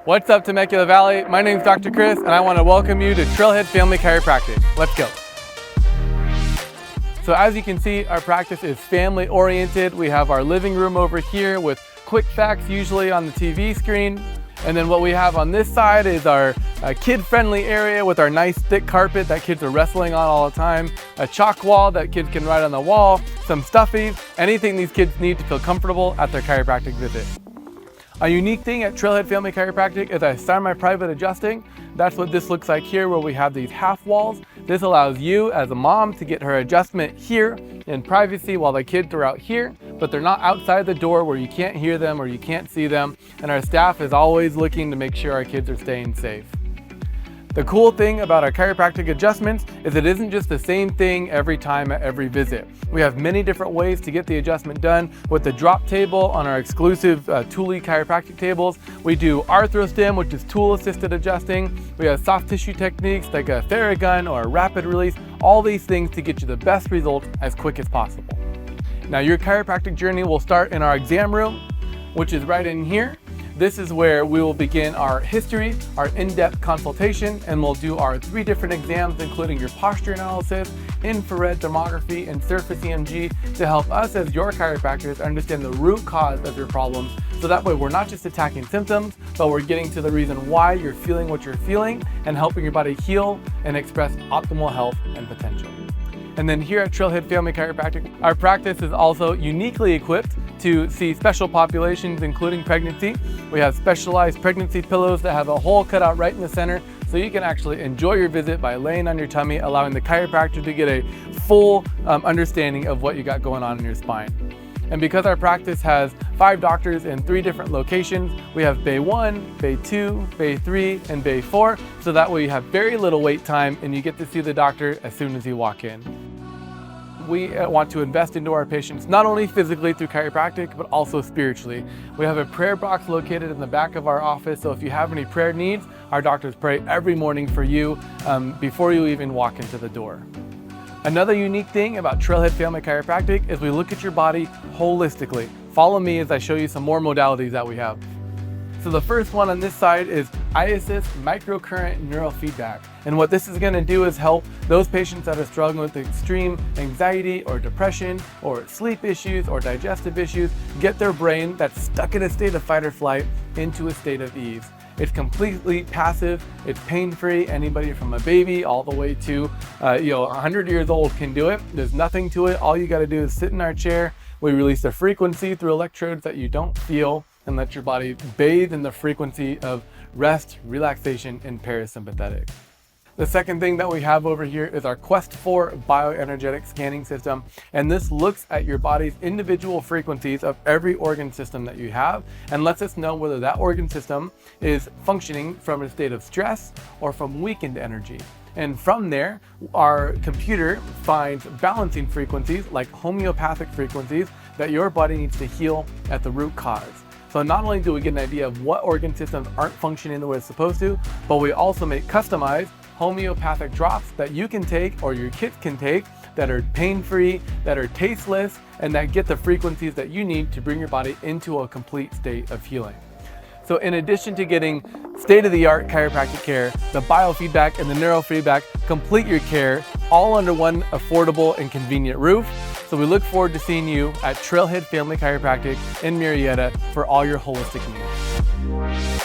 What's up, Temecula Valley? My name's Dr. Chris, and I want to welcome you to Trailhead Family Chiropractic. Let's go. So as you can see, our practice is family oriented. We have our living room over here with quick facts usually on the TV screen. And then what we have on this side is our kid-friendly area with our nice thick carpet that kids are wrestling on all the time, a chalk wall that kids can write on the wall, some stuffies, anything these kids need to feel comfortable at their chiropractic visit. A unique thing at Trailhead Family Chiropractic is I start my private adjusting. That's what this looks like here, where we have these half walls. This allows you as a mom to get her adjustment here in privacy while the kids are out here, but they're not outside the door where you can't hear them or you can't see them. And our staff is always looking to make sure our kids are staying safe. The cool thing about our chiropractic adjustments is it isn't just the same thing every time at every visit. We have many different ways to get the adjustment done with the drop table on our exclusive Thule chiropractic tables. We do arthrostim, which is tool-assisted adjusting. We have soft tissue techniques like a Theragun or a rapid release, all these things to get you the best results as quick as possible. Now your chiropractic journey will start in our exam room, which is right in here. This is where we will begin our history, our in-depth consultation, and we'll do our 3 different exams, including your posture analysis, infrared thermography, and surface EMG to help us as your chiropractors understand the root cause of your problems. So that way we're not just attacking symptoms, but we're getting to the reason why you're feeling what you're feeling and helping your body heal and express optimal health and potential. And then here at Trailhead Family Chiropractic, our practice is also uniquely equipped to see special populations, including pregnancy. We have specialized pregnancy pillows that have a hole cut out right in the center, so you can actually enjoy your visit by laying on your tummy, allowing the chiropractor to get a full understanding of what you got going on in your spine. And because our practice has 5 doctors in 3 different locations, we have Bay 1, Bay 2, Bay 3, and Bay 4, so that way you have very little wait time and you get to see the doctor as soon as you walk in. We want to invest into our patients, not only physically through chiropractic, but also spiritually. We have a prayer box located in the back of our office, so if you have any prayer needs, our doctors pray every morning for you before you even walk into the door. Another unique thing about Trailhead Family Chiropractic is we look at your body holistically. Follow me as I show you some more modalities that we have. So the first one on this side is I-assist microcurrent neurofeedback. And what this is going to do is help those patients that are struggling with extreme anxiety or depression or sleep issues or digestive issues get their brain that's stuck in a state of fight or flight into a state of ease. It's completely passive, it's pain-free. Anybody from a baby all the way to 100 years old can do it. There's nothing to it. All you got to do is sit in our chair. We release a frequency through electrodes that you don't feel and let your body bathe in the frequency of rest, relaxation, and parasympathetic. The second thing that we have over here is our Quest 4 bioenergetic scanning system, and this looks at your body's individual frequencies of every organ system that you have and lets us know whether that organ system is functioning from a state of stress or from weakened energy. And from there, our computer finds balancing frequencies like homeopathic frequencies that your body needs to heal at the root cause. So not only do we get an idea of what organ systems aren't functioning the way it's supposed to, but we also make customized homeopathic drops that you can take or your kids can take that are pain-free, that are tasteless, and that get the frequencies that you need to bring your body into a complete state of healing. So in addition to getting state-of-the-art chiropractic care, the biofeedback and the neurofeedback complete your care all under one affordable and convenient roof. So we look forward to seeing you at Trailhead Family Chiropractic in Murrieta for all your holistic needs.